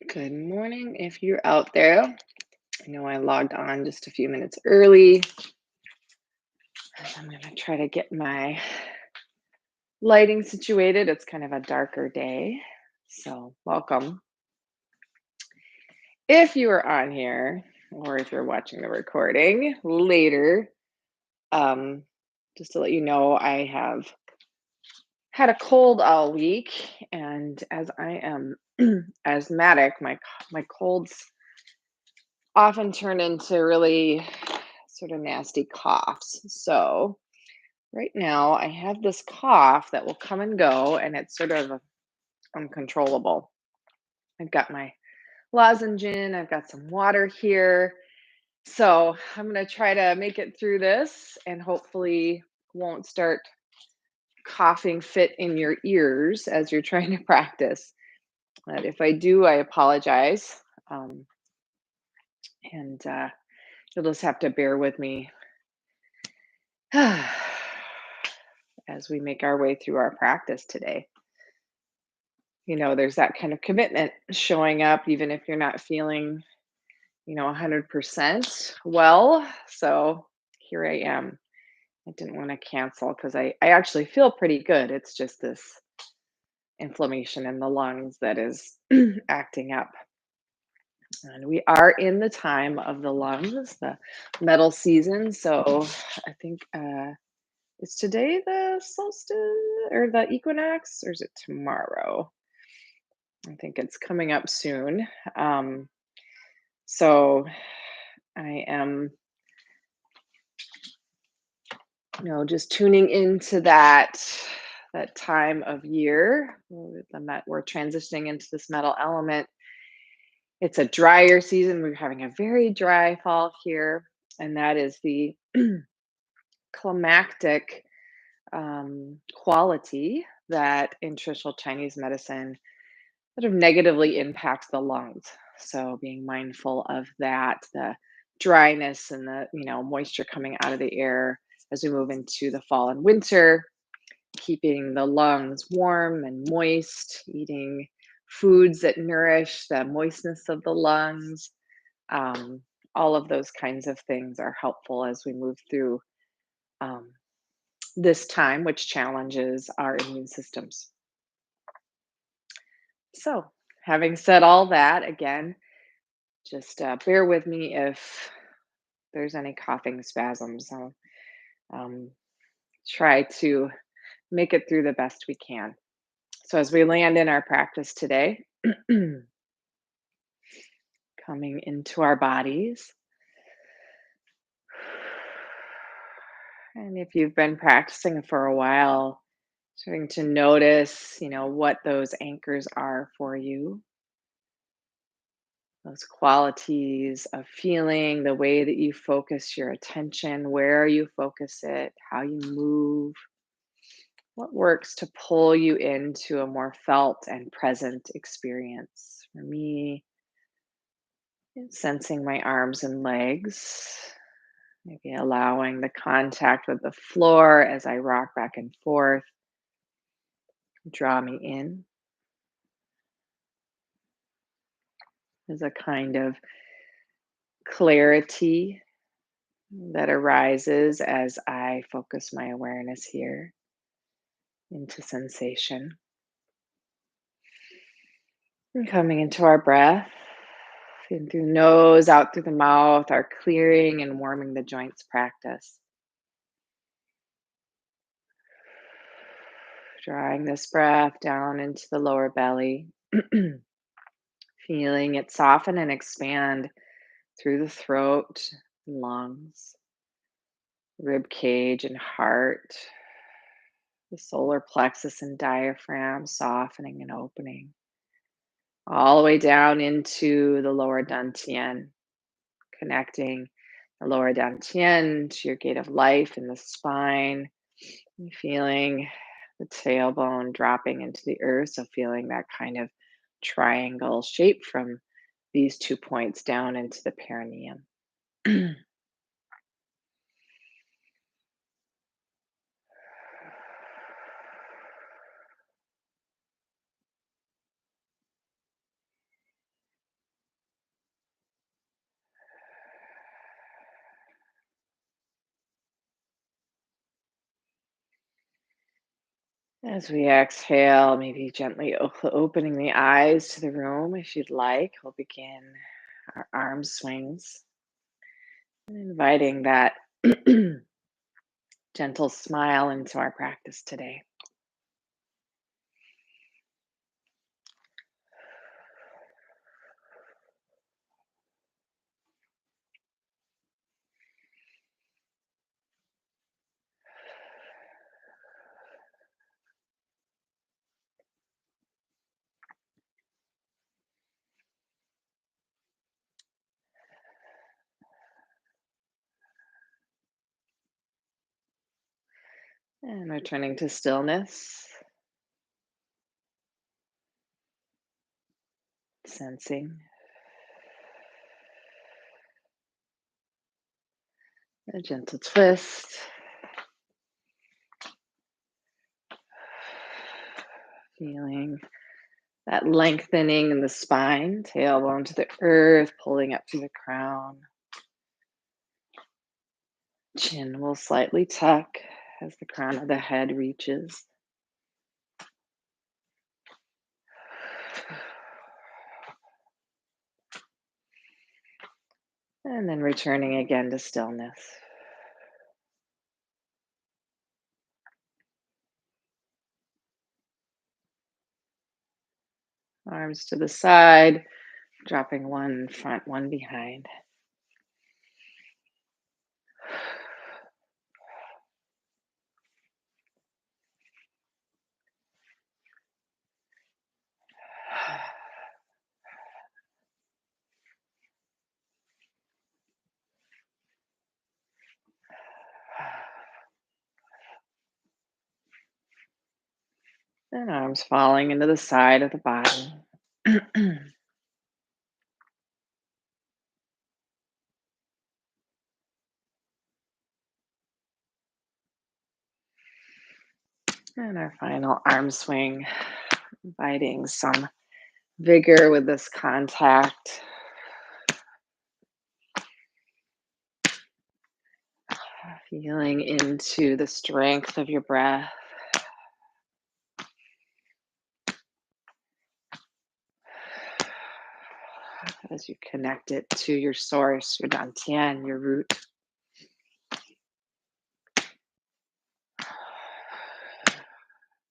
Good morning if you're out there. I know I logged on just a few minutes early. I'm going to try to get my lighting situated. It's kind of a darker day. So, welcome. If you are on here or if you're watching the recording later, um, just to let you know, I have had a cold all week, and as I am asthmatic, my colds often turn into really sort of nasty coughs. So right now I have this cough that will come and go, and it's sort of uncontrollable. I've got my lozenge in, I've got some water here. So I'm going to try to make it through this and hopefully won't start coughing fit in your ears as you're trying to practice. But if I do, I apologize. Um, and you'll just have to bear with me as we make our way through our practice today. There's that kind of commitment showing up, even if you're not feeling, 100% well. So here I am. I didn't want to cancel because I actually feel pretty good. It's just this inflammation in the lungs that is acting up. And we are in the time of the lungs, the metal season. So I think is today the solstice or the equinox, or is it tomorrow? I think it's coming up soon. So I am, just tuning into that time of year. We're transitioning into this metal element. It's a drier season. We're having a very dry fall here, and that is the climactic quality that in traditional Chinese medicine sort of negatively impacts the lungs. So being mindful of that, the dryness and the moisture coming out of the air as we move into the fall and winter, keeping the lungs warm and moist, eating foods that nourish the moistness of the lungs. Um, all of those kinds of things are helpful as we move through um, this time, which challenges our immune systems. So, having said all that, again, just bear with me if there's any coughing spasms. I'll um, try to make it through the best we can. So, as we land in our practice today, coming into our bodies. And if you've been practicing for a while, starting to notice, what those anchors are for you, those qualities of feeling, the way that you focus your attention, where you focus it, how you move, what works to pull you into a more felt and present experience. For me, it's sensing my arms and legs, maybe allowing the contact with the floor as I rock back and forth, draw me in. There's a kind of clarity that arises as I focus my awareness here into sensation. And coming into our breath, in through nose, out through the mouth, our clearing and warming the joints practice. Drawing this breath down into the lower belly, feeling it soften and expand through the throat, lungs, rib cage and heart, the solar plexus and diaphragm softening and opening, all the way down into the lower dantian, connecting the lower dantian to your gate of life in the spine, and feeling the tailbone dropping into the earth. So feeling that kind of triangle shape from these 2 points down into the perineum. As we exhale, maybe gently opening the eyes to the room if you'd like. We'll begin our arm swings and inviting that gentle smile into our practice today. And returning to stillness, sensing a gentle twist, feeling that lengthening in the spine, tailbone to the earth, pulling up to the crown. Chin will slightly tuck as the crown of the head reaches. And then returning again to stillness. Arms to the side, dropping one in front, one behind. And arms falling into the side of the body. And our final arm swing, inviting some vigor with this contact. Feeling into the strength of your breath. As you connect it to your source, your dantian, your root.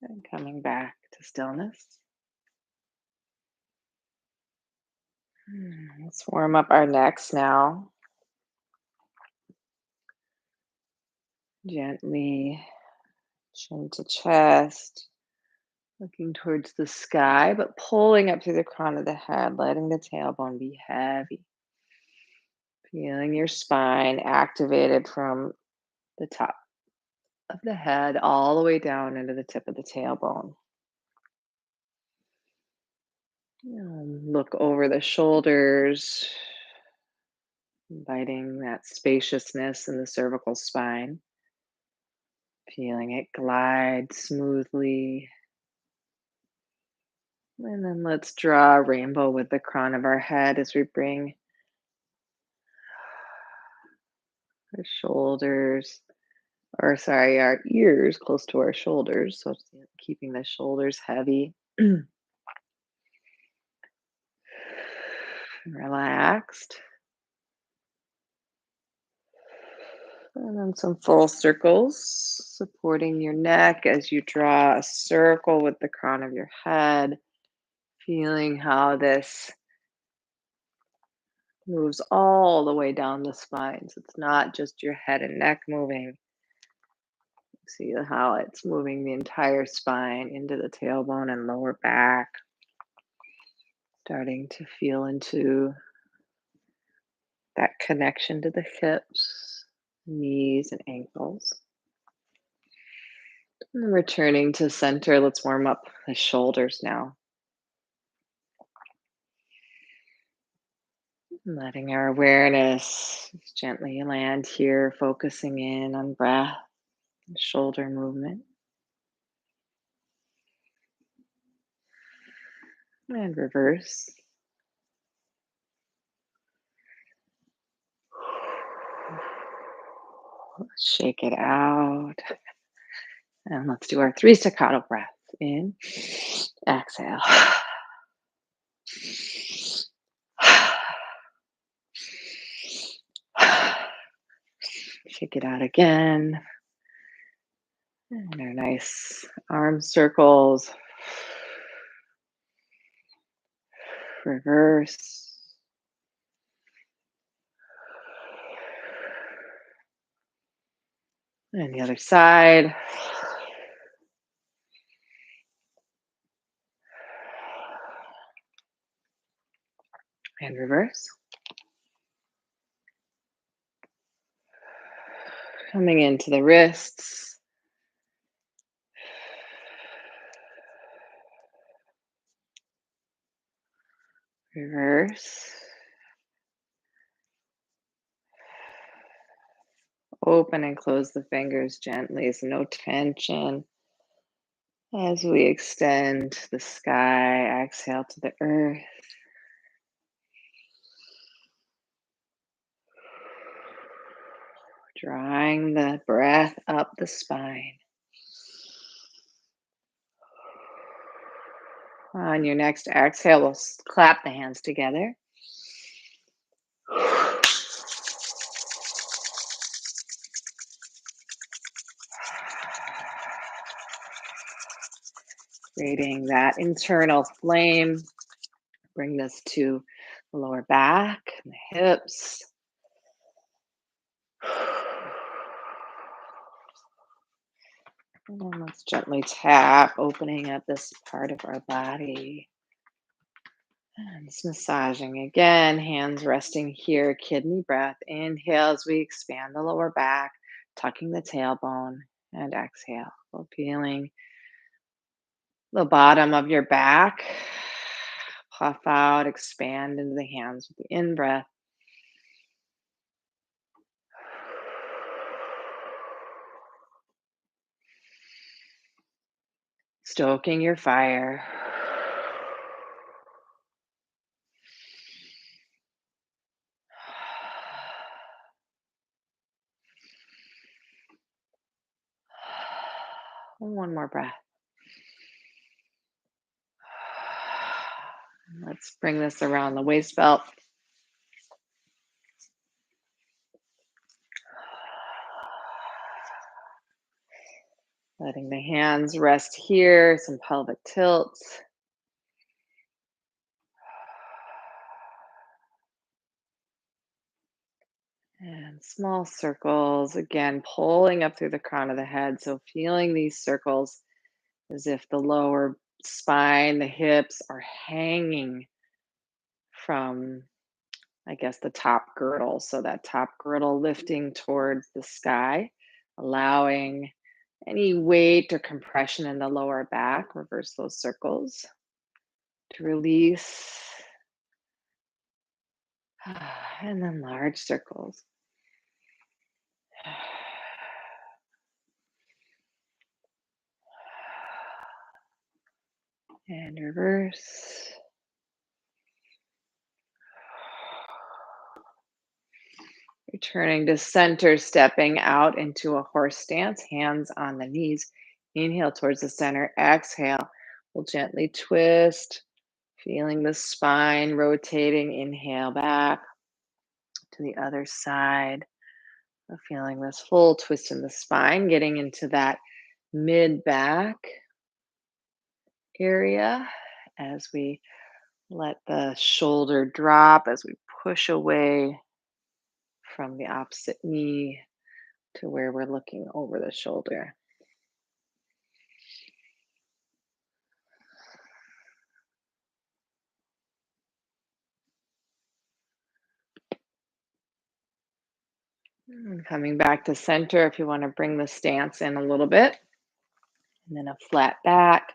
And coming back to stillness. Let's warm up our necks now. Gently chin to chest, looking towards the sky, but pulling up through the crown of the head, letting the tailbone be heavy. Feeling your spine activated from the top of the head all the way down into the tip of the tailbone. Look over the shoulders, inviting that spaciousness in the cervical spine. Feeling it glide smoothly. And then let's draw a rainbow with the crown of our head as we bring our shoulders, or sorry, our ears close to our shoulders. So keeping the shoulders heavy. Relaxed. And then some full circles supporting your neck as you draw a circle with the crown of your head. Feeling how this moves all the way down the spine. So it's not just your head and neck moving. See how it's moving the entire spine into the tailbone and lower back. Starting to feel into that connection to the hips, knees, and ankles. And returning to center, let's warm up the shoulders now. Letting our awareness gently land here, focusing in on breath and shoulder movement. And reverse. Shake it out. And let's do our 3 staccato breaths. In, exhale. Shake it out again. And our nice arm circles. Reverse. And the other side. And reverse. Coming into the wrists. Reverse. Open and close the fingers gently, so no tension. As we extend the sky, exhale to the earth. Drawing the breath up the spine. On your next exhale, we'll clap the hands together. Creating that internal flame. Bring this to the lower back and the hips. And then let's gently tap, opening up this part of our body. And just massaging again, hands resting here, kidney breath. Inhale as we expand the lower back, tucking the tailbone, and exhale. So feeling the bottom of your back puff out, expand into the hands with the in breath. Stoking your fire. One more breath. Let's bring this around the waist belt. Letting the hands rest here, some pelvic tilts. And small circles, again, pulling up through the crown of the head. So feeling these circles as if the lower spine, the hips are hanging from, I guess, the top girdle. So that top girdle lifting towards the sky, allowing any weight or compression in the lower back. Reverse those circles to release. And then large circles. And reverse. Returning to center, stepping out into a horse stance, hands on the knees. Inhale towards the center. Exhale. We'll gently twist, feeling the spine rotating. Inhale back to the other side. Feeling this full twist in the spine, getting into that mid back area as we let the shoulder drop, as we push away from the opposite knee to where we're looking over the shoulder. And coming back to center, if you want to bring the stance in a little bit, and then a flat back.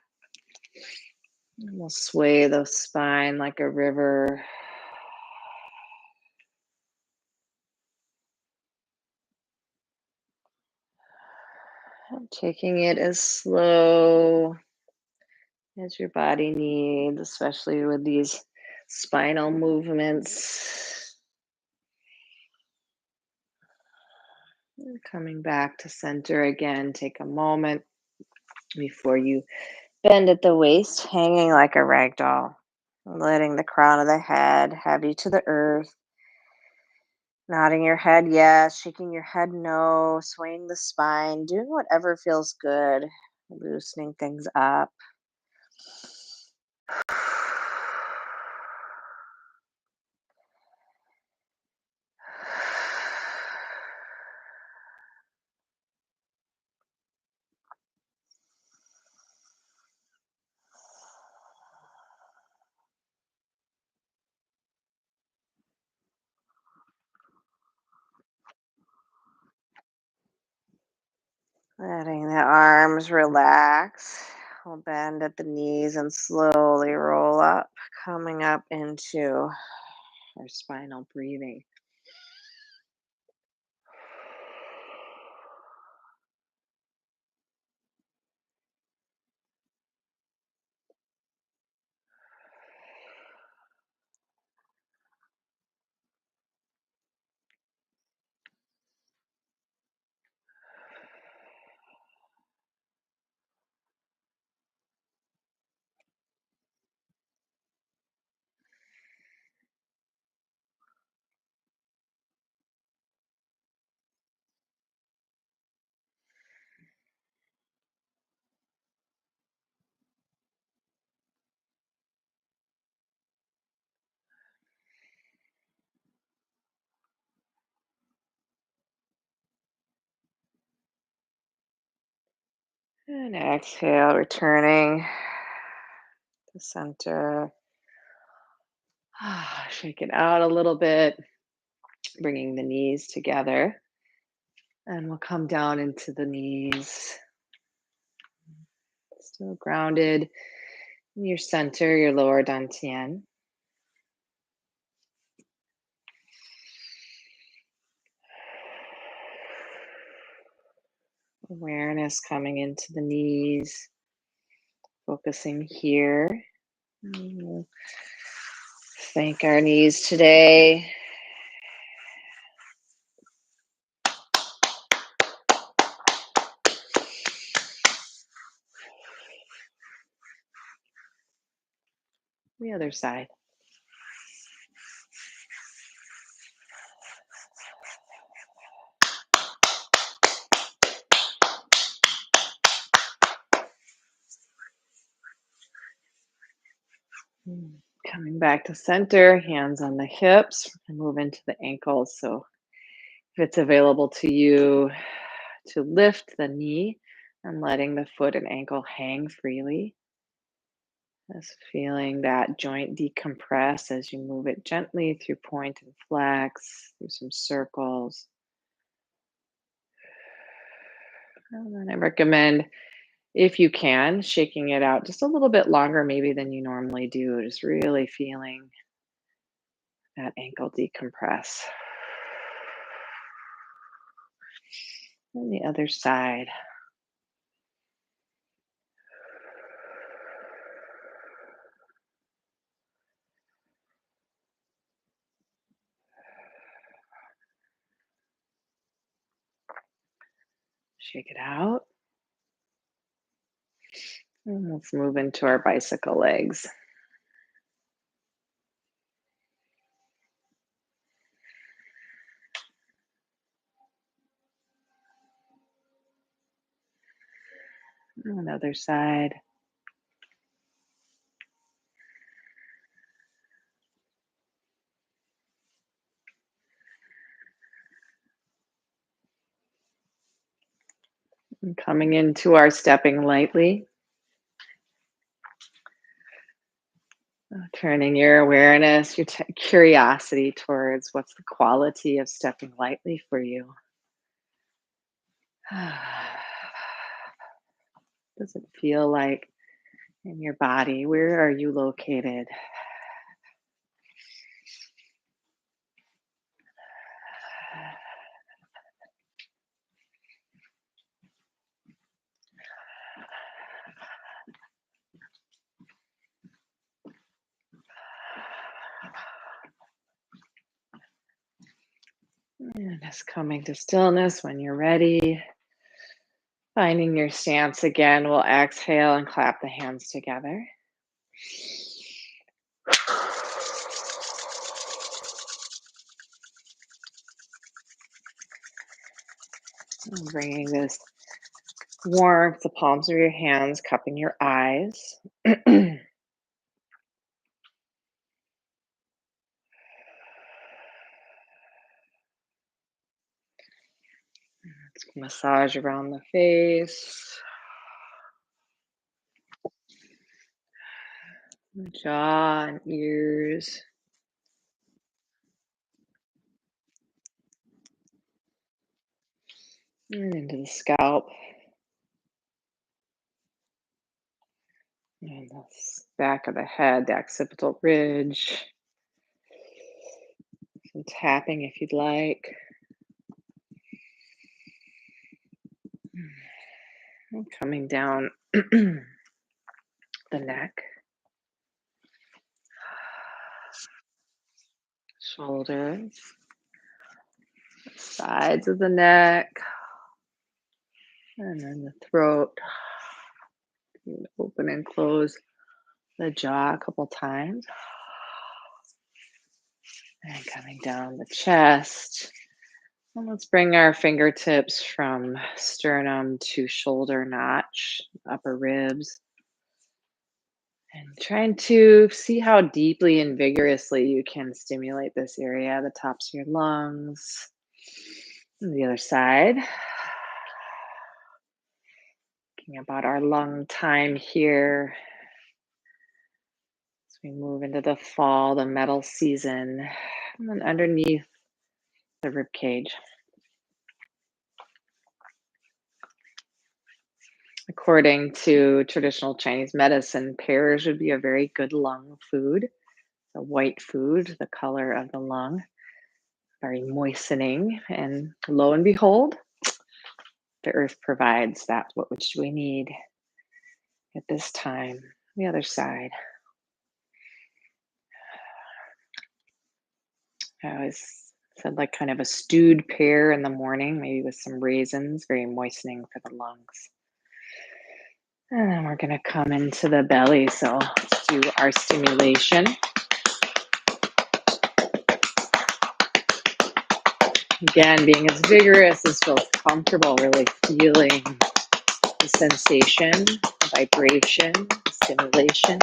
And we'll sway the spine like a river. And taking it as slow as your body needs, especially with these spinal movements. And coming back to center again, take a moment Before you bend at the waist, hanging like a rag doll, letting the crown of the head heavy to the earth, nodding your head yes, shaking your head no, swaying the spine, doing whatever feels good, loosening things up. Letting the arms relax. We'll bend at the knees and slowly roll up, coming up into our spinal breathing. And exhale, returning to center. Shake it out a little bit, bringing the knees together. And we'll come down into the knees. Still grounded in your center, your lower dantian. Awareness coming into the knees, focusing here. We'll thank our knees today. The other side. Coming back to center, hands on the hips, and move into the ankles. So if it's available to you to lift the knee and letting the foot and ankle hang freely. Just feeling that joint decompress as you move it gently through point and flex, through some circles. And then I recommend, if you can, shaking it out just a little bit longer, maybe than you normally do. Just really feeling that ankle decompress. And the other side. Shake it out. And let's move into our bicycle legs. And other side. And coming into our stepping lightly. Turning your awareness, your curiosity towards what's the quality of stepping lightly for you. Does it feel like in your body? Where are you located? And just coming to stillness when you're ready. Finding your stance again, we'll exhale and clap the hands together. And bringing this warmth, the palms of your hands, cupping your eyes. Let's massage around the face, the jaw and ears. And into the scalp. And the back of the head, the occipital ridge. Some tapping if you'd like. And coming down the neck, shoulders, sides of the neck, and then the throat. You open and close the jaw a couple times. And coming down the chest. And let's bring our fingertips from sternum to shoulder notch, upper ribs. And trying to see how deeply and vigorously you can stimulate this area, the tops of your lungs. And the other side. Thinking about our lung time here as we move into the fall, the metal season, and then underneath the rib cage. According to traditional Chinese medicine, pears would be a very good lung food. The white food, the color of the lung, very moistening. And lo and behold, the earth provides that which we need at this time. The other side. I always said like kind of a stewed pear in the morning, maybe with some raisins, very moistening for the lungs. And then we're going to come into the belly. So let's do our stimulation. Again, being as vigorous as feels comfortable, really feeling the sensation, the vibration, the stimulation.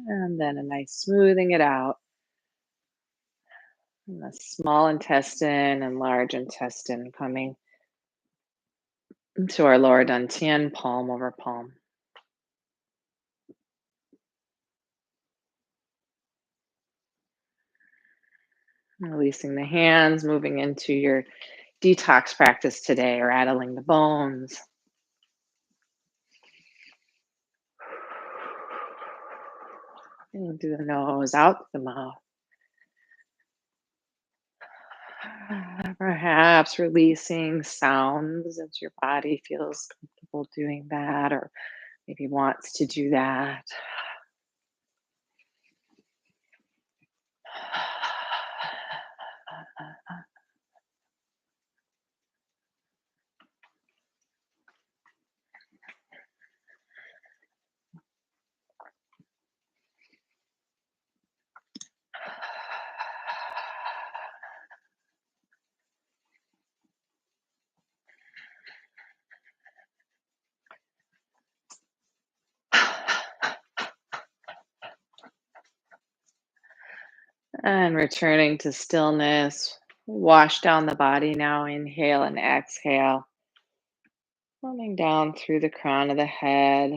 And then a nice smoothing it out. And the small intestine and large intestine coming into our lower dantian, palm over palm. Releasing the hands, moving into your detox practice today, rattling the bones. In through the nose, out the mouth. Perhaps releasing sounds as your body feels comfortable doing that, or maybe wants to do that. And returning to stillness. Wash down the body now. Inhale and exhale. Coming down through the crown of the head.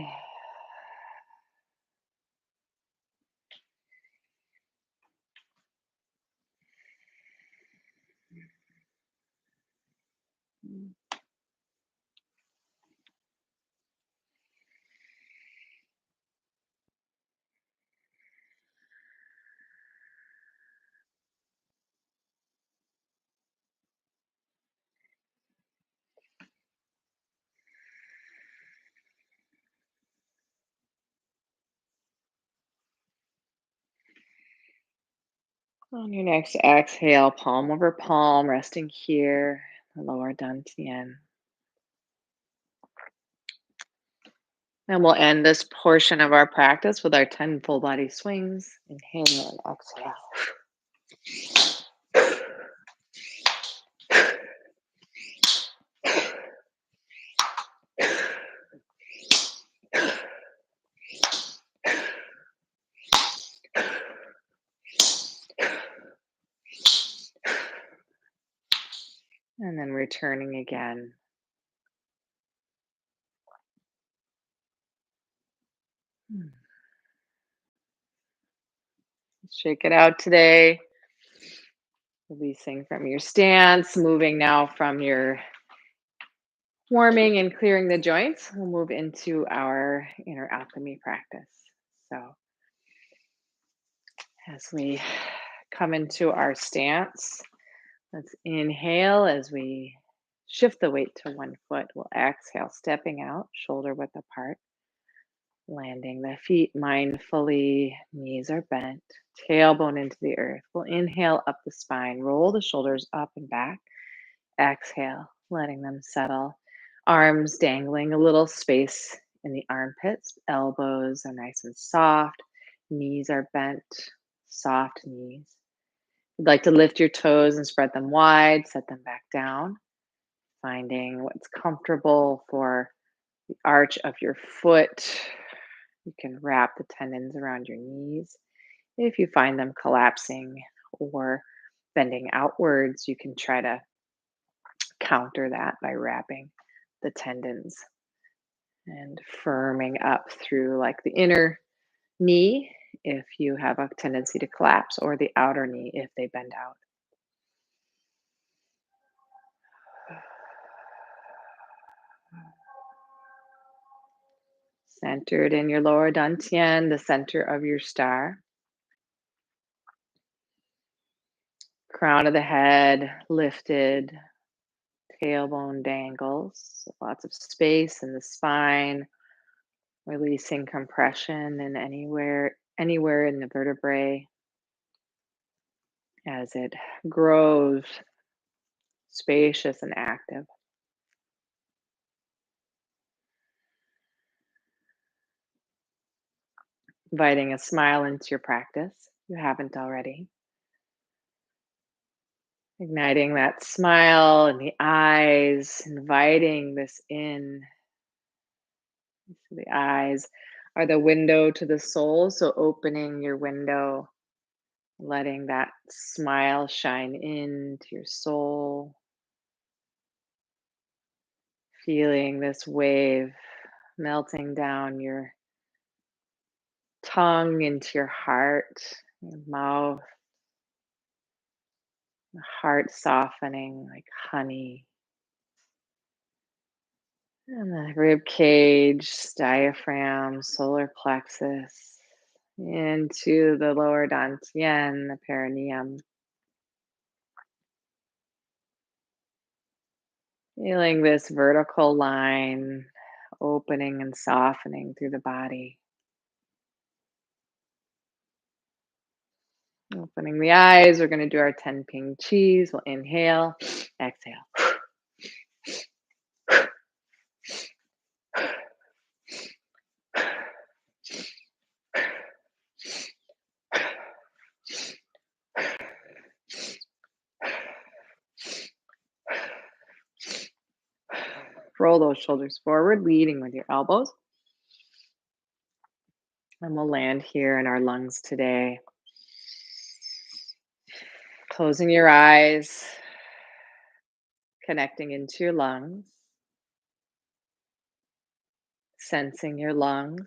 On your next exhale, palm over palm, resting here, the lower dantian. And we'll end this portion of our practice with our 10 full body swings. Inhale and exhale. And then returning again. Shake it out today. Releasing from your stance, moving now from your warming and clearing the joints. We'll move into our inner alchemy practice. So, as we come into our stance, let's inhale as we shift the weight to one foot. We'll exhale, stepping out, shoulder width apart, landing the feet mindfully, knees are bent, tailbone into the earth. We'll inhale up the spine, roll the shoulders up and back. Exhale, letting them settle. Arms dangling, a little space in the armpits. Elbows are nice and soft. Knees are bent, soft knees. You'd like to lift your toes and spread them wide, set them back down. Finding what's comfortable for the arch of your foot. You can wrap the tendons around your knees. If you find them collapsing or bending outwards, you can try to counter that by wrapping the tendons and firming up through like the inner knee if you have a tendency to collapse, or the outer knee if they bend out. Centered in your lower dantian, the center of your star. Crown of the head lifted, tailbone dangles, lots of space in the spine, releasing compression and anywhere in the vertebrae as it grows spacious and active. Inviting a smile into your practice if you haven't already. Igniting that smile in the eyes, inviting this in. So the eyes are the window to the soul, so opening your window, letting that smile shine into your soul. Feeling this wave melting down your tongue into your heart, your mouth, the heart softening like honey. And the rib cage, diaphragm, solar plexus, into the lower dantian, the perineum. Feeling this vertical line opening and softening through the body. Opening the eyes, we're going to do our 10 ping chis. We'll inhale, exhale. Roll those shoulders forward, leading with your elbows. And we'll land here in our lungs today. Closing your eyes, connecting into your lungs, sensing your lungs.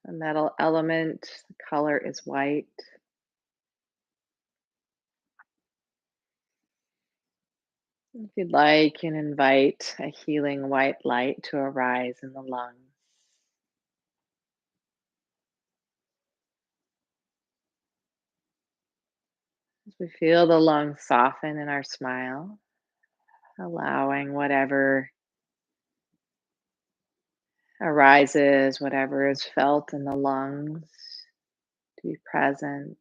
The metal element, the color is white. If you'd like, you can invite a healing white light to arise in the lungs. As we feel the lungs soften in our smile, allowing whatever arises, whatever is felt in the lungs, to be present.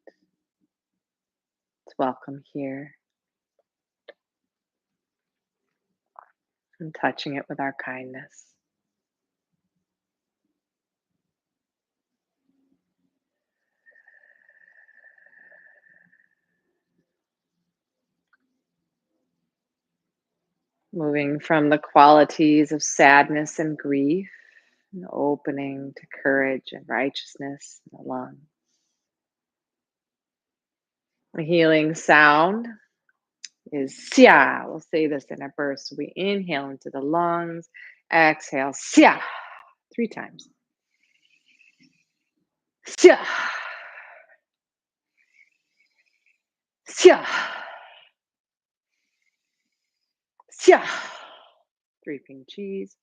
It's welcome here. And touching it with our kindness. Moving from the qualities of sadness and grief, and opening to courage and righteousness in the lungs. The healing sound is Xia. We'll say this in a burst. So we inhale into the lungs, exhale, Xia, 3 times. Xia, Xia, Xia. 3 ping cheese.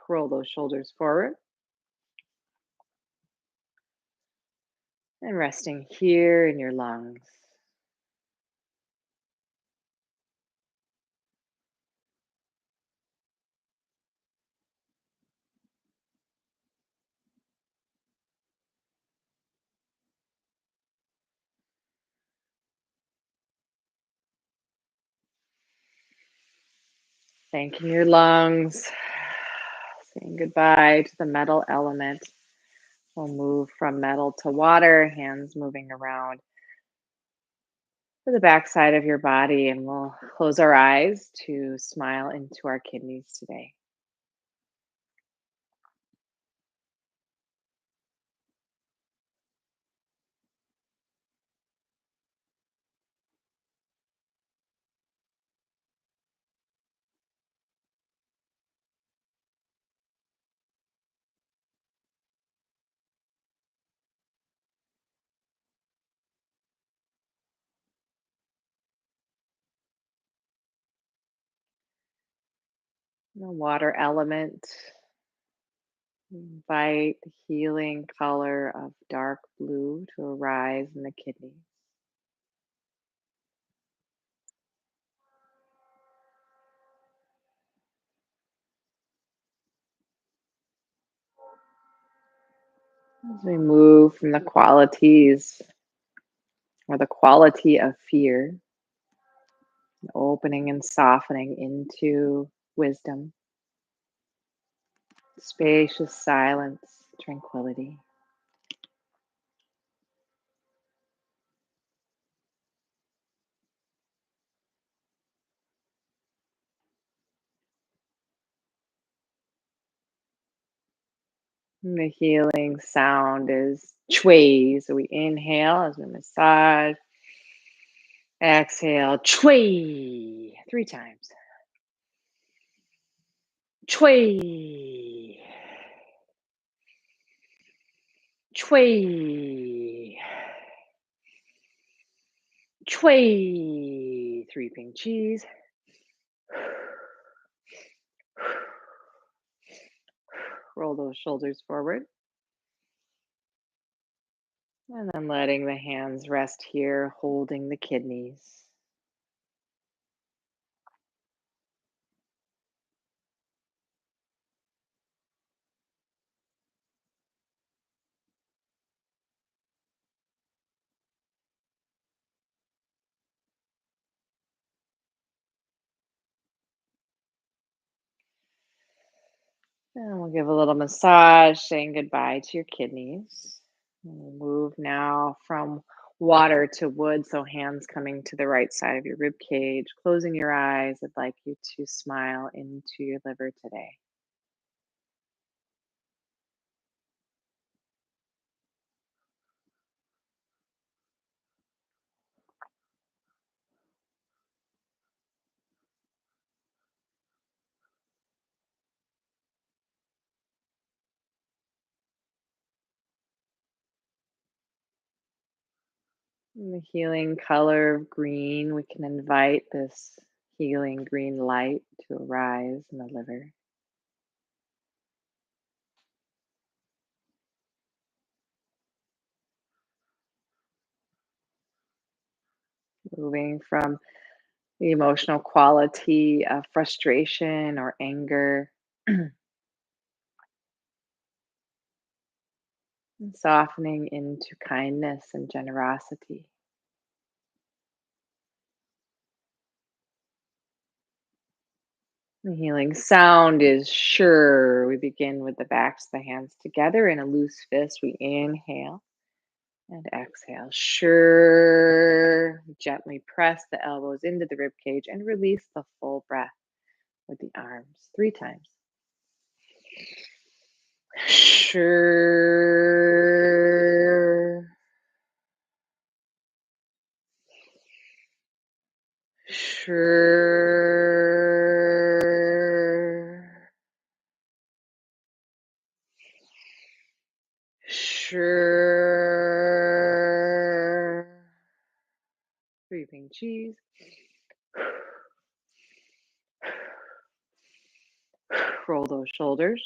Roll those shoulders forward. And resting here in your lungs. Thanking your lungs. Saying goodbye to the metal element. We'll move from metal to water, hands moving around to the back side of your body, and we'll close our eyes to smile into our kidneys today. The water element, invite the healing color of dark blue to arise in the kidneys. As we move from the qualities or the quality of fear, opening and softening into wisdom, spacious silence, tranquility. And the healing sound is chui. So we inhale as we massage. Exhale, chui. 3 times. Chui. Chui. Chui. 3 ping cheese. Roll those shoulders forward. And then letting the hands rest here, holding the kidneys. And we'll give a little massage, saying goodbye to your kidneys. We'll move now from water to wood, so hands coming to the right side of your rib cage, closing your eyes. I'd like you to smile into your liver today. In the healing color of green, we can invite this healing green light to arise in the liver. Moving from the emotional quality of frustration or anger, and softening into kindness and generosity. The healing sound is sure. We begin with the backs of the hands together in a loose fist. We inhale and exhale. Sure. Gently press the elbows into the rib cage and release the full breath with the arms 3 times. Sure. Sure. Sure. Breathing cheese. Roll those shoulders.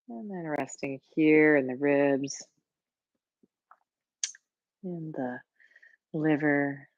And then resting here in the ribs, in the liver.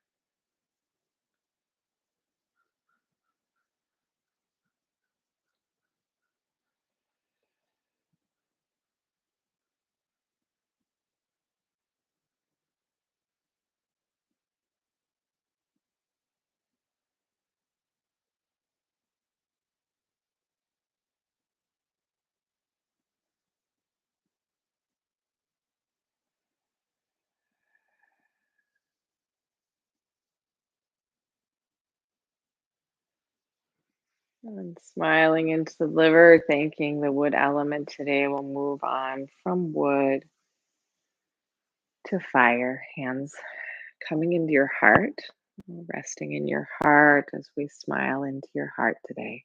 And smiling into the liver, thanking the wood element today. We'll move on from wood to fire. Hands coming into your heart, resting in your heart as we smile into your heart today.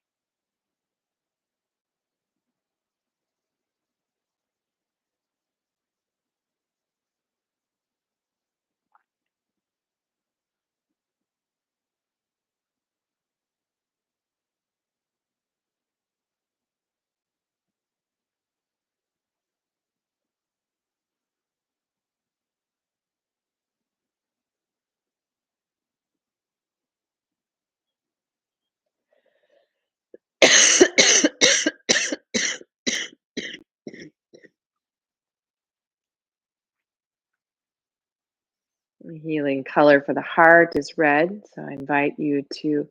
The healing color for the heart is red, so I invite you to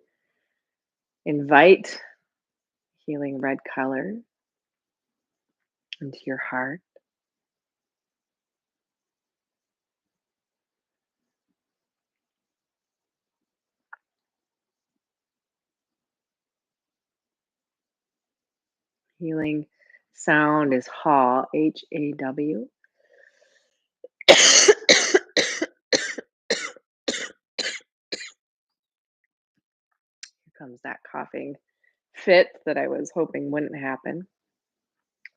invite healing red color into your heart. Healing sound is haw, Haw. Here comes that coughing fit that I was hoping wouldn't happen.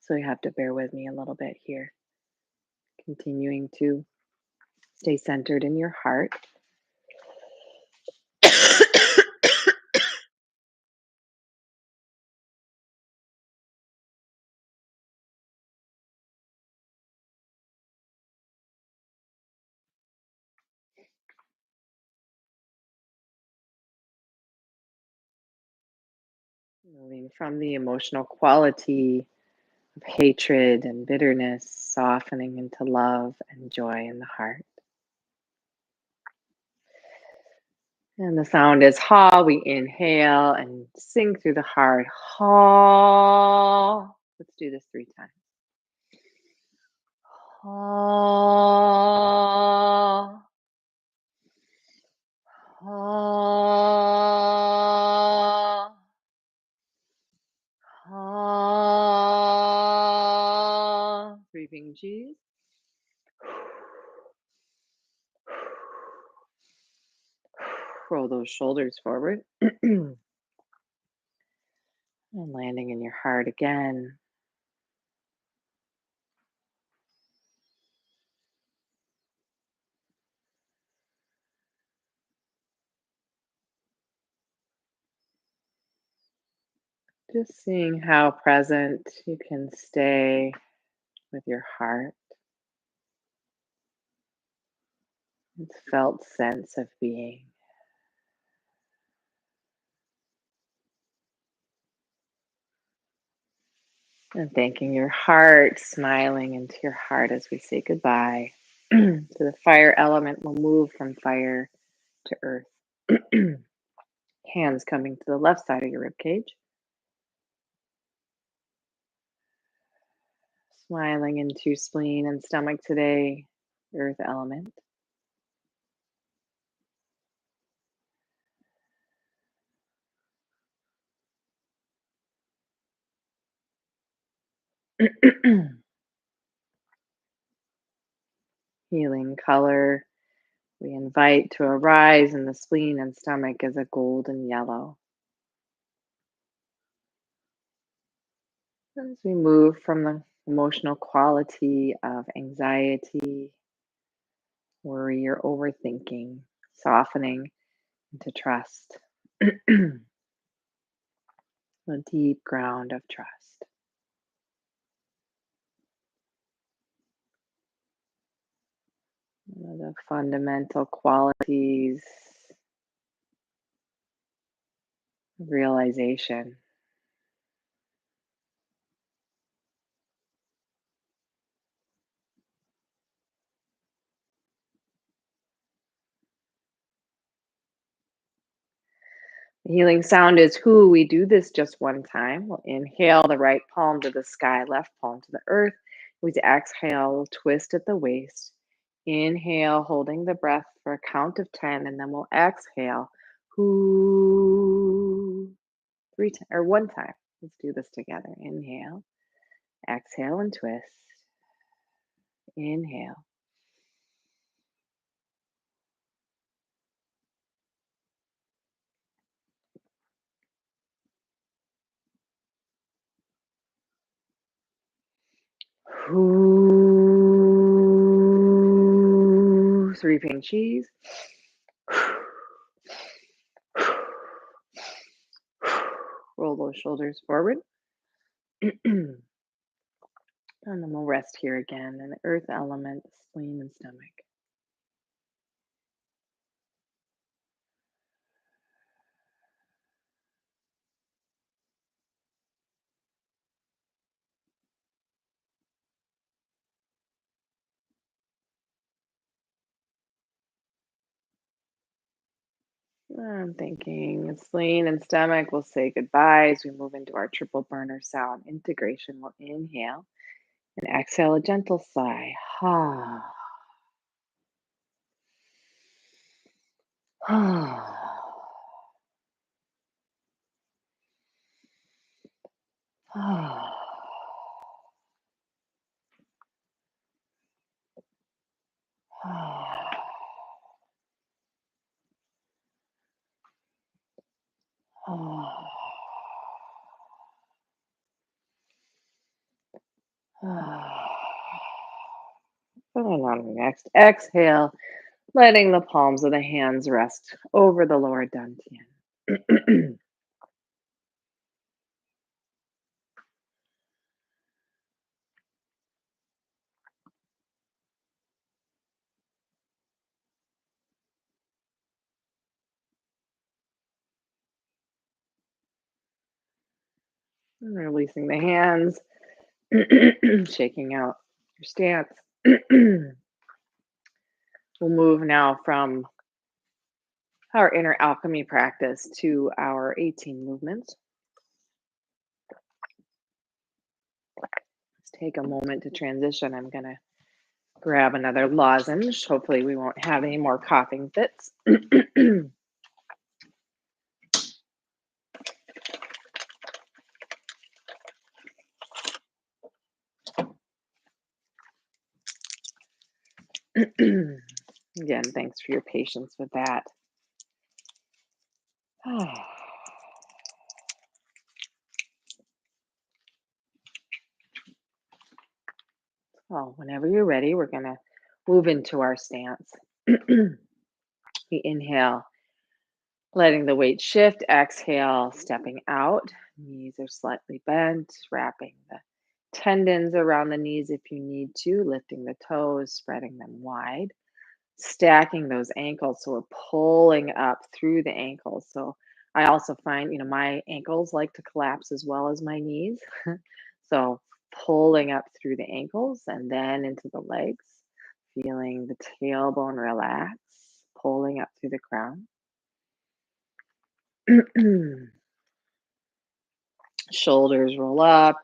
So you have to bear with me a little bit here. Continuing to stay centered in your heart. Moving from the emotional quality of hatred and bitterness, softening into love and joy in the heart. And the sound is ha. We inhale and sing through the heart. Ha. Let's do this 3 times. Ha. Ha. Ha. Breathing G's. Roll those shoulders forward. And landing in your heart again. Just seeing how present you can stay with your heart. its felt sense of being. And thanking your heart, smiling into your heart as we say goodbye to the fire element. We'll move from fire to earth. Hands coming to the left side of your rib cage. Smiling into spleen and stomach today, earth element. Healing color. We invite to arise in the spleen and stomach as a golden yellow. As we move from the emotional quality of anxiety, worry, or overthinking, softening into trust, a deep ground of trust. One of the fundamental qualities of realization. The healing sound is who. We do this just one time. We'll inhale the right palm to the sky, left palm to the earth. We exhale, we'll twist at the waist. Inhale, holding the breath for a count of 10, and then we'll exhale. Who. Or one time. Let's do this together. Inhale, exhale, and twist. Inhale. Who. 3 pink cheese. Roll those shoulders forward. And then we'll rest here again in the earth element, spleen, and stomach. I'm thinking spleen and stomach. We'll say goodbye as we move into our triple burner sound integration. We'll inhale and exhale a gentle sigh. Ha. Ha. Ha. And on the next exhale, letting the palms of the hands rest over the lower dantian. And releasing the hands, shaking out your stance. We'll move now from our inner alchemy practice to our 18 movements. Let's take a moment to transition. I'm going to grab another lozenge. Hopefully, we won't have any more coughing fits. Again, thanks for your patience with that. Well, whenever you're ready, we're going to move into our stance. We inhale, letting the weight shift. Exhale, stepping out. Knees are slightly bent, wrapping the tendons around the knees if you need to, lifting the toes, spreading them wide. stacking those ankles. So we're pulling up through the ankles. So I also find, my ankles like to collapse as well as my knees. So pulling up through the ankles and then into the legs, feeling the tailbone relax, pulling up through the crown. Shoulders roll up,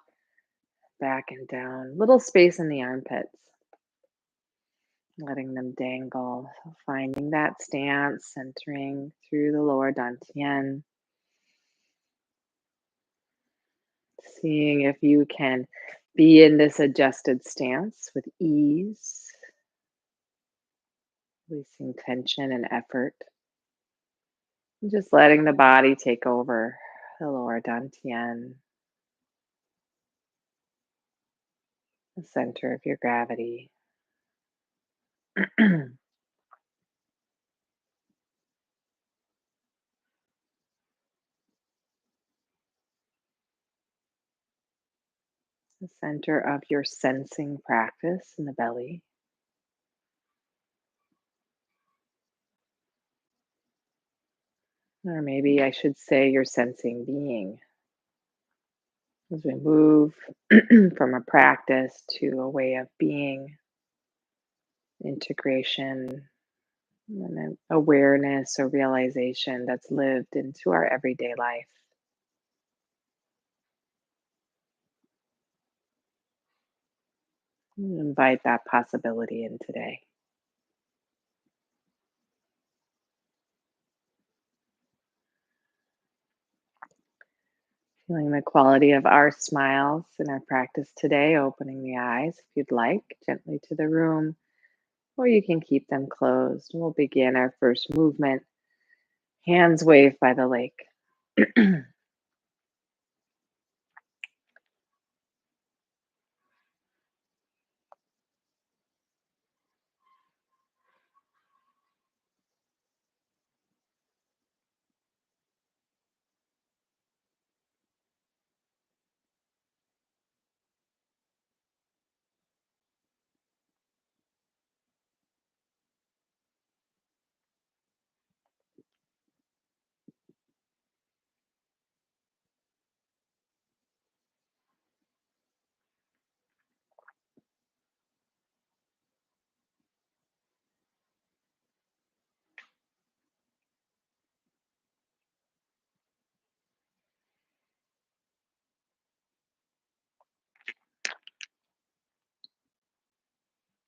back and down. Little space in the armpits, letting them dangle. So finding that stance, centering through the lower dantian. Seeing if you can be in this adjusted stance with ease, releasing tension and effort. And just letting the body take over the lower dantian, the center of your gravity. The center of your sensing practice in the belly. Or maybe I should say your sensing being. As we move from a practice to a way of being, integration, and an awareness or realization that's lived into our everyday life. Invite that possibility in today. Feeling the quality of our smiles in our practice today, opening the eyes if you'd like, gently to the room, or you can keep them closed. We'll begin our first movement. Hands wave by the lake.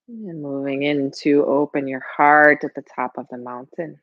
And moving into open your heart at the top of the mountain.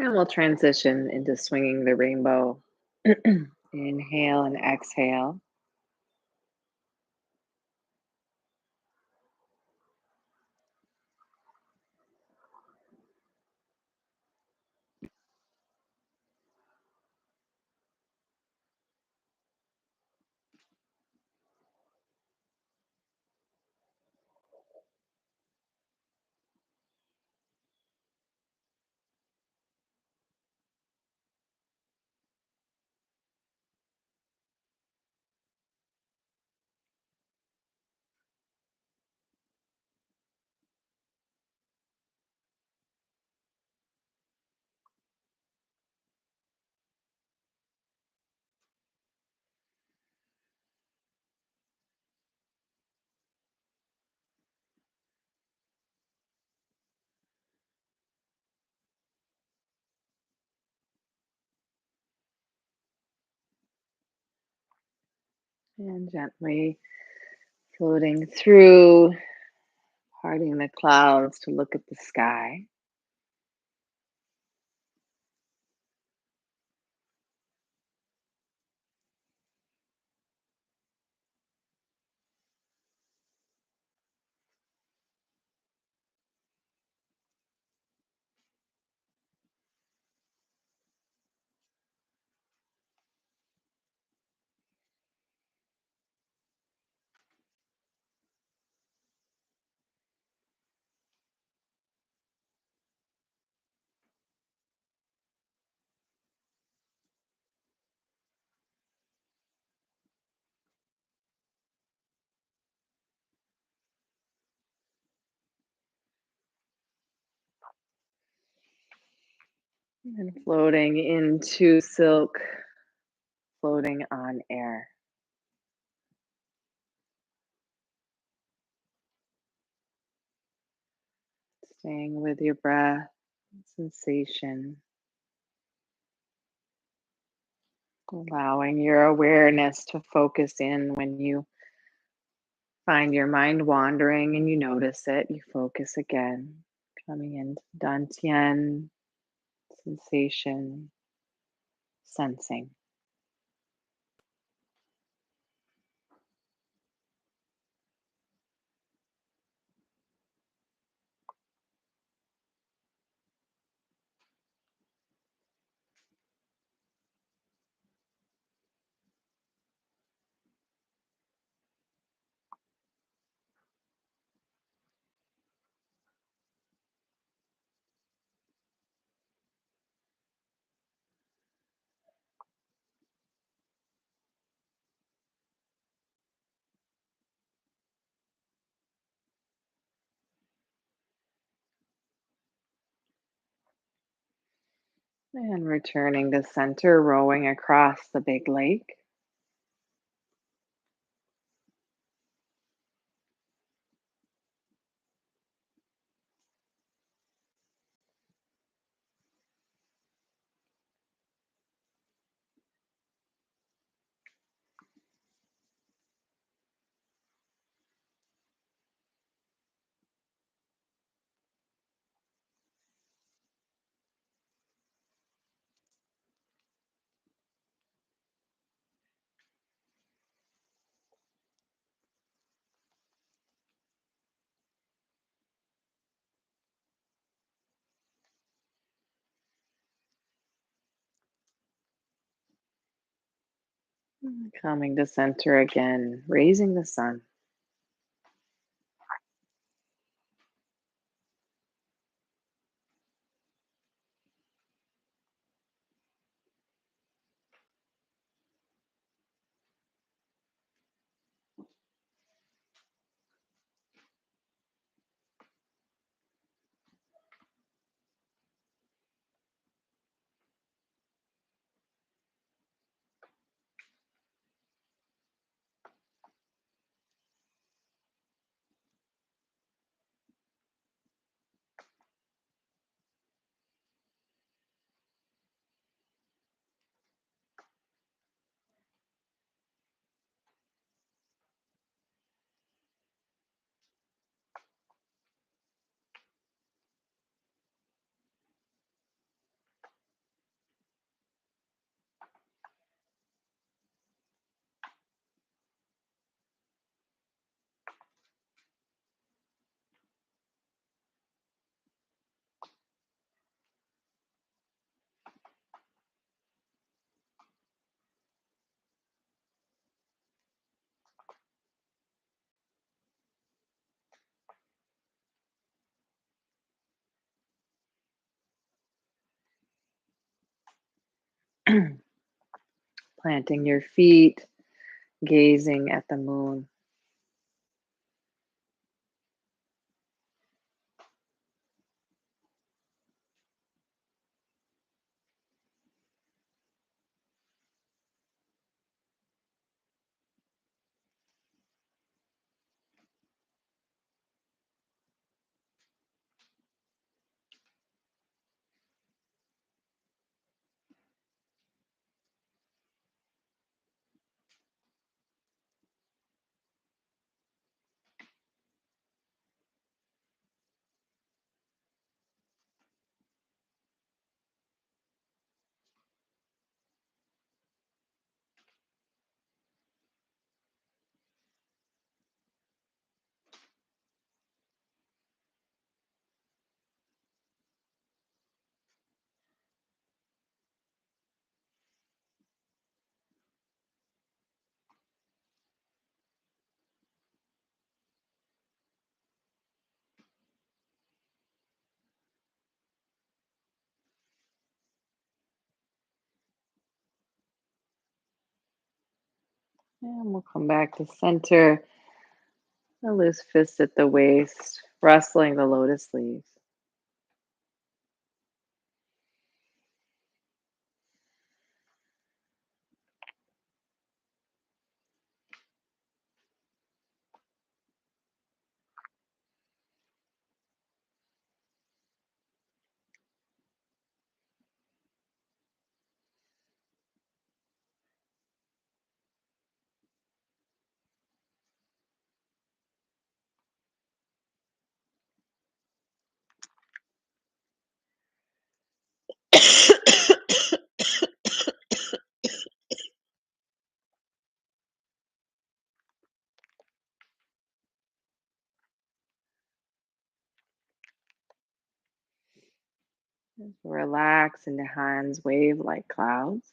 And we'll transition into swinging the rainbow. Inhale and exhale. And gently floating through, parting the clouds to look at the sky. And floating into silk, floating on air. Staying with your breath, sensation, allowing your awareness to focus in when you find your mind wandering and you notice it, you focus again, coming into Dantian, sensation, sensing. And returning to center, rowing across the big lake. Coming to center again, raising the sun. Planting your feet, gazing at the moon. And we'll come back to center. A loose fist at the waist, rustling the lotus leaves. Relax into hands, wave like clouds.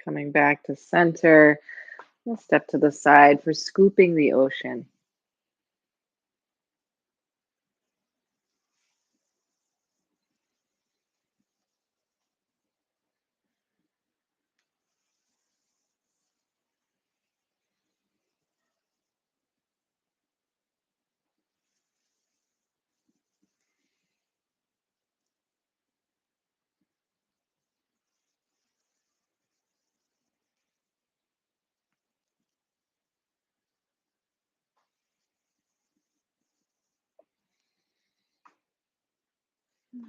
Coming back to center, we'll step to the side for scooping the ocean.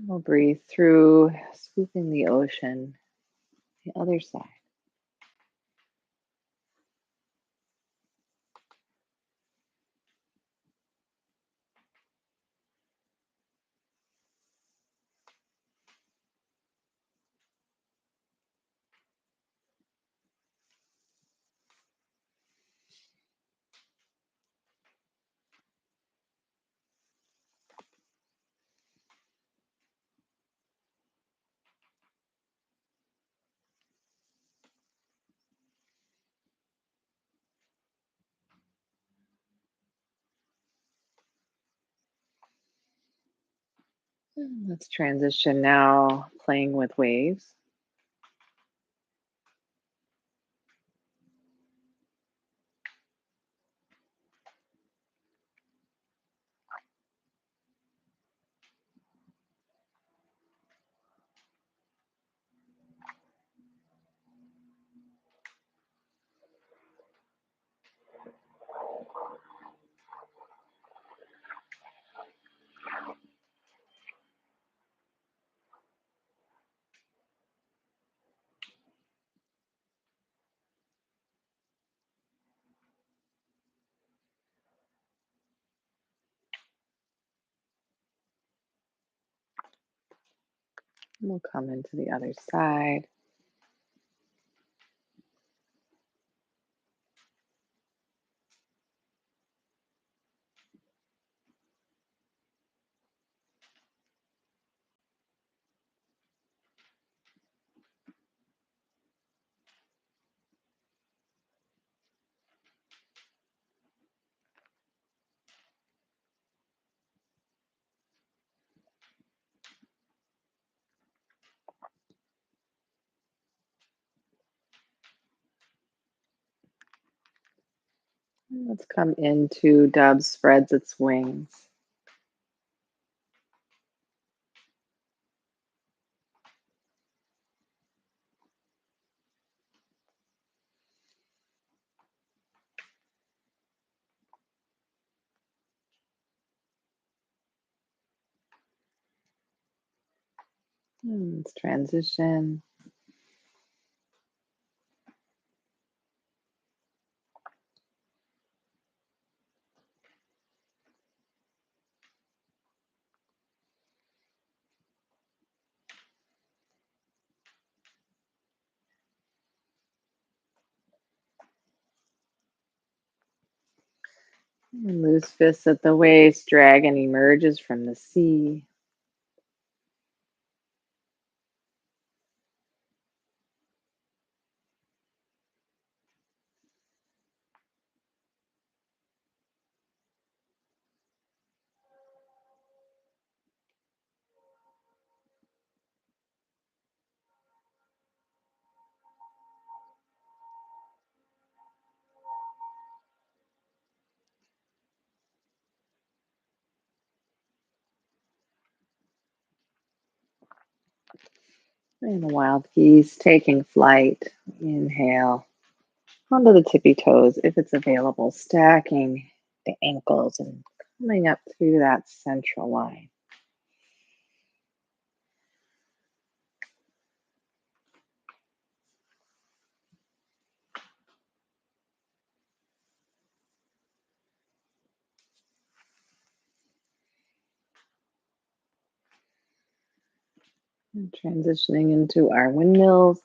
We'll breathe through, scooping the ocean, the other side. Let's transition now, playing with waves. We'll come into the other side. Let's come into dove spreads its wings. Let's transition. And loose fists at the waist. Dragon emerges from the sea. And the wild geese taking flight. Inhale onto the tippy toes if it's available, stacking the ankles and coming up through that central line. And transitioning into our windmills.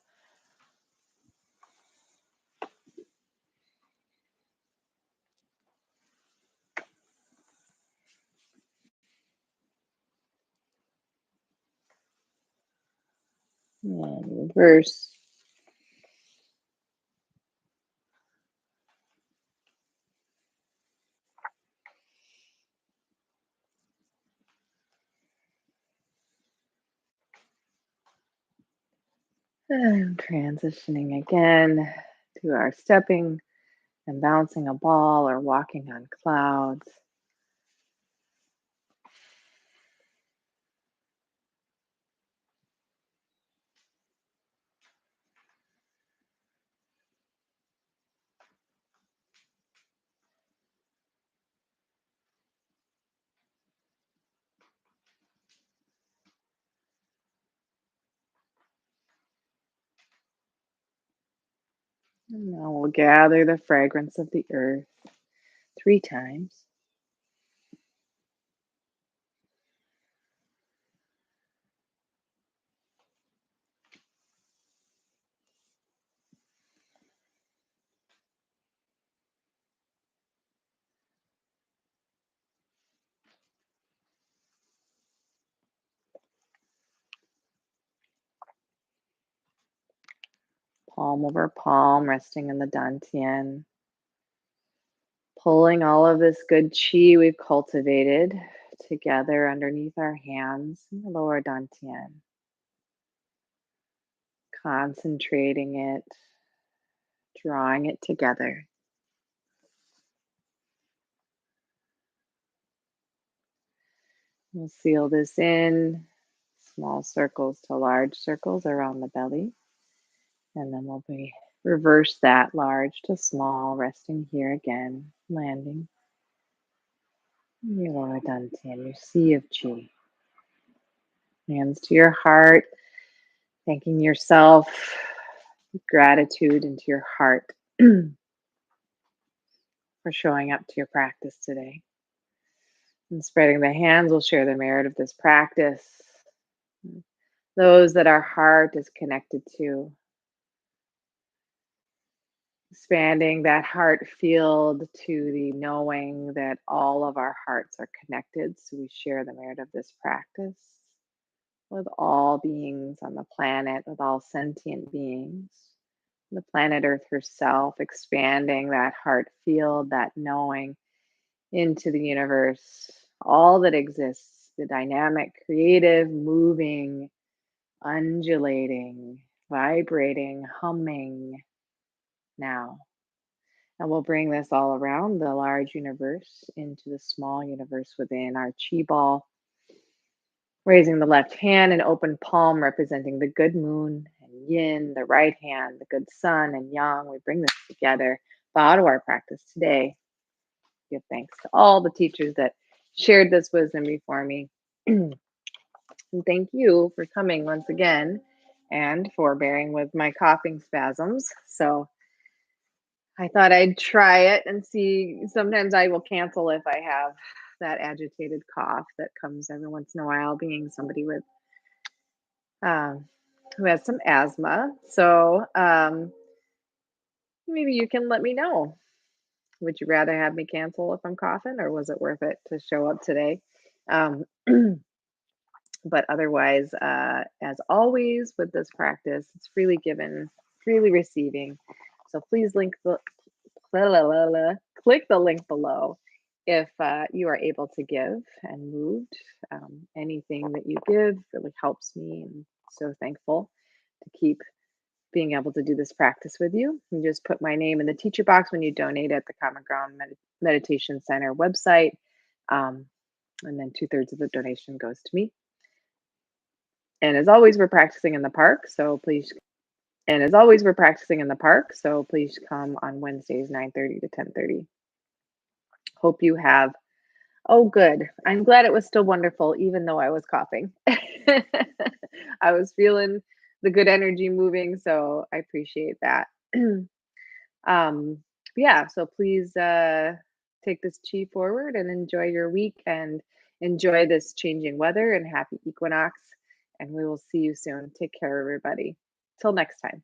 And reverse. And transitioning again to our stepping and bouncing a ball or walking on clouds. And now we'll gather the fragrance of the earth 3 times. Palm over palm, resting in the dantian. Pulling all of this good chi we've cultivated together underneath our hands in the lower dantian. Concentrating it, drawing it together. We'll seal this in small circles to large circles around the belly. And then we'll reverse that large to small, resting here again, landing in your lower dantian, your sea of chi. Hands to your heart, thanking yourself, gratitude into your heart for showing up to your practice today. And spreading the hands, we'll share the merit of this practice. Those that our heart is connected to. Expanding that heart field to the knowing that all of our hearts are connected. So we share the merit of this practice with all beings on the planet, with all sentient beings, the planet Earth herself, expanding that heart field, that knowing into the universe, all that exists, the dynamic, creative, moving, undulating, vibrating, humming now. And we'll bring this all around the large universe into the small universe within our chi ball. Raising the left hand and open palm representing the good moon and yin, the right hand, the good sun and yang. We bring this together. Bow to our practice today. Give thanks to all the teachers that shared this wisdom before me. And thank you for coming once again and for bearing with my coughing spasms. So I thought I'd try it and see. Sometimes I will cancel if I have that agitated cough that comes every once in a while, being somebody with um, who has some asthma. So maybe you can let me know. Would you rather have me cancel if I'm coughing, or was it worth it to show up today? Um, but otherwise, as always with this practice, it's freely given, freely receiving. So please click the link below if you are able to give and moved. Anything that you give really helps me, and so thankful to keep being able to do this practice with you. You just put my name in the teacher box when you donate at the Common Ground Meditation Center website. And then 2/3 of the donation goes to me. And as always, we're practicing in the park. So please come on Wednesdays, 9:30 to 10:30. Hope you have. Oh, good. I'm glad it was still wonderful, even though I was coughing. I was feeling the good energy moving, so I appreciate that. um, yeah, so please take this chi forward and enjoy your week and enjoy this changing weather and happy equinox. And we will see you soon. Take care, everybody. Till next time.